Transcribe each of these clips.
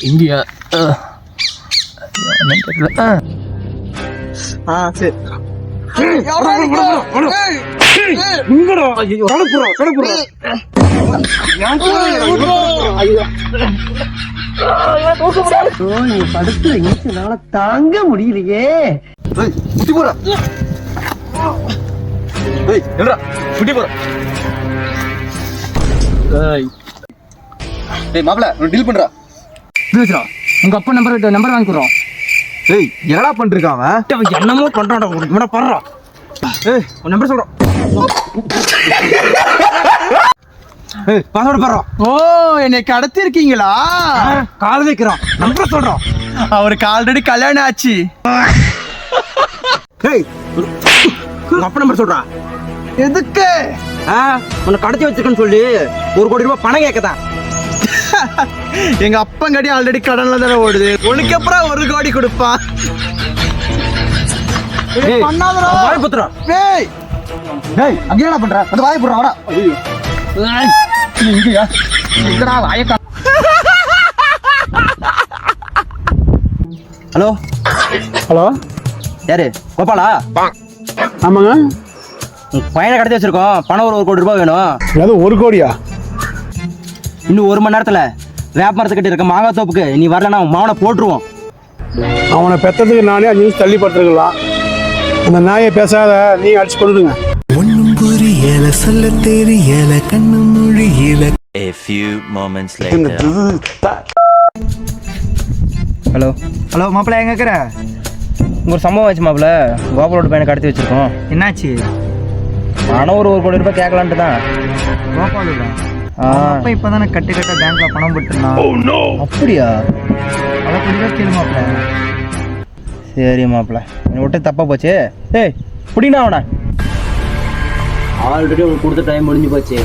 இங்கயா? சரி. தாங்க முடியலையே. மாப்பிள டீல் பண்றா. உங்க அப்பா நம்பர் வாங்கி கொடுறோம். ஏய் என்னடா பண்ணிருக்கான் அவன்? என்னமோ பண்றான்டா. உனக்கு மேல பண்றான். ஏய் உன் நம்பர் சொல்றோம். ஏய் பாஸ்வேர்ட் பண்றோம். ஓ, என்னை கடத்தி இருக்கீங்களா? கால் வைக்கிறோம். நம்பர் சொல்றோம். அவருக்கு ஆல்ரெடி கல்யாணம் ஆச்சு. ஏய் உங்க அப்பா நம்பர் சொல்றா. எதுக்கு? உன்னை கடத்தி வச்சிருக்கேன்னு சொல்லி 1 கோடி ரூபாய் பணம் கேட்கதான். எங்க அப்பங்கடி ஆல்ரெடி கடன்ல தானே ஓடுது. உனக்கு அப்புறம் 1 கோடி கொடுப்பான். பண்ணாதடா. வாய் புத்துறா. டேய் டேய் அங்க என்ன பண்ற? அது வாய் புடுறா. வாடா. இங்கயா? எங்கடா வாயக்கா? ஹலோ ஹலோ, யாரு? கோபாலா? ஆமாங்க. உங்க பையனை கடத்தி வச்சிருக்கோம். பணம் 1 கோடி ரூபாய் வேணும். அது 1 கோடியா? இன்னும் 1 மணி நேரத்துல வேப்ப மரத்து கட்டி இருக்க மாங்காய் தோப்புக்கு நீ வரலன்னா மாவனை போட்டுருவோம். அவனை பெத்ததுக்கு நானே 5 நிமிஷம் தள்ளி படுத்துருக்கலாம். அந்த நாயை பேசாத, நீ அடிச்சு கொண்டுடுங்க. ஒன்னும் புரியல, சொல்ல தெரியல, கண்ணு மொழியில. A few moments later. Hello hello மாப்பிள்ள, எங்க இருக்கிற? ஒரு சம்பவம் ஆச்சு மாப்பிள்ள. கோபாலோட பையனை கடத்தி வச்சிருக்கோம். என்னாச்சு? பணம் 1 கோடி ரூபாய் கேட்கலான்ட்டு தான். கோபாலுடா. அப்பா இப்பதானே கட்டு பேங்க்ல பணம் போட்டுருந்தான். அப்படியா? அதை கொஞ்சம் கேளு மாப்பிள்ள. சரி மாப்பிள்ள, நீ விட்டு தப்பா போச்சு. ஏய் புடினா அவனை. ஆல்ரெடி உங்களுக்கு கொடுத்த டைம் முடிஞ்சு போச்சு.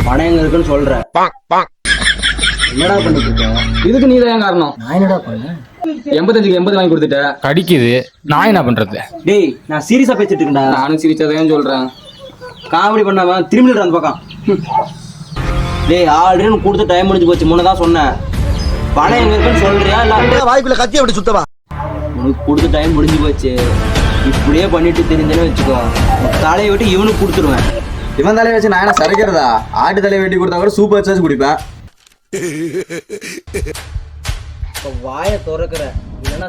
பணம் எங்க இருக்குன்னு சொல்ற. என்னடா பண்ணிட்டு இருக்க? இதுக்கு நீ தான் காரணம். நான் என்னடா பண்ணேன்? 85க்கு 80 வாங்கி கொடுத்துட்ட. கடிக்குது. நான் என்ன பண்றது? டேய் நான் சீரியஸா பேசிட்டு இருக்கேன்டா. நானும் சிரிச்சதையும் சொல்றேன். காமெடி பண்ணாம திரும்பி அந்த பக்கம். டேய் ஆல்ரெடி உனக்கு கொடுத்த டைம் முடிஞ்சு போச்சு. முன்னதான் சொன்னேன். பணம் எங்க இருக்குன்னு சொல்றியா இல்ல வாய்ப்புல கத்தி அப்படி சுத்தவா? உனக்கு கொடுத்த டைம் முடிஞ்சு போச்சு. இப்படியே பண்ணிட்டு தெரிஞ்சேன்னு வச்சுக்கோ, தலையை விட்டு இவனுக்கு கொடுத்துருவேன். இவன் தலையை வச்சு நான் என்ன சரிக்கிறதா? ஆட்டு தலையை வெட்டி கொடுத்தா கூட சூப்பர் வச்சு குடிப்பேன். வாயை திறக்கிற இல்லைன்னா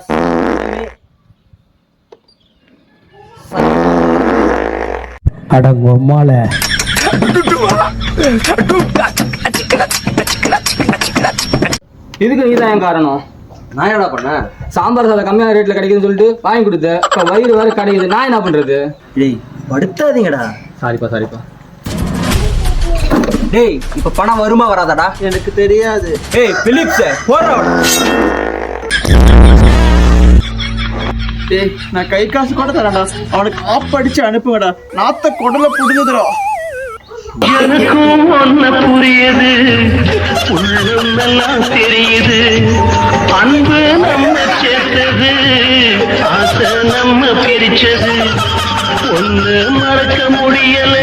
அடங்கொம்மால. இதுக்கு நீ தான் காரணம். நான் என்னடா பண்ணேன்? சாம்பார் சாதம் கம்மியான ரேட்ல கிடைக்குதுன்னு சொல்லிட்டு வாங்கி கொடுத்த. இப்ப வயிறு வேற கிடைக்குது. நான் என்ன பண்றது? டேய் படுத்தாதீங்கடா. சாரிப்பா. டேய் இப்ப பணம் வருமா வராதாடா? எனக்கு தெரியாது. ஏய் பிலிப்ஸ் போறா. டேய் நான் கை காசு கூட தரேன்டா. அவனுக்கு ஆப் அடிச்சு அனுப்புங்கடா. நாத்த குடல புடுங்குதுடா. எனக்கும் ஒன்ன புரியுது, உள்ளம் எல்லாம் தெரியுது. அன்பு நம்ம சேர்த்தது, ஆசை நம்ம பிரிச்சது. ஒன்று மறக்க முடியல.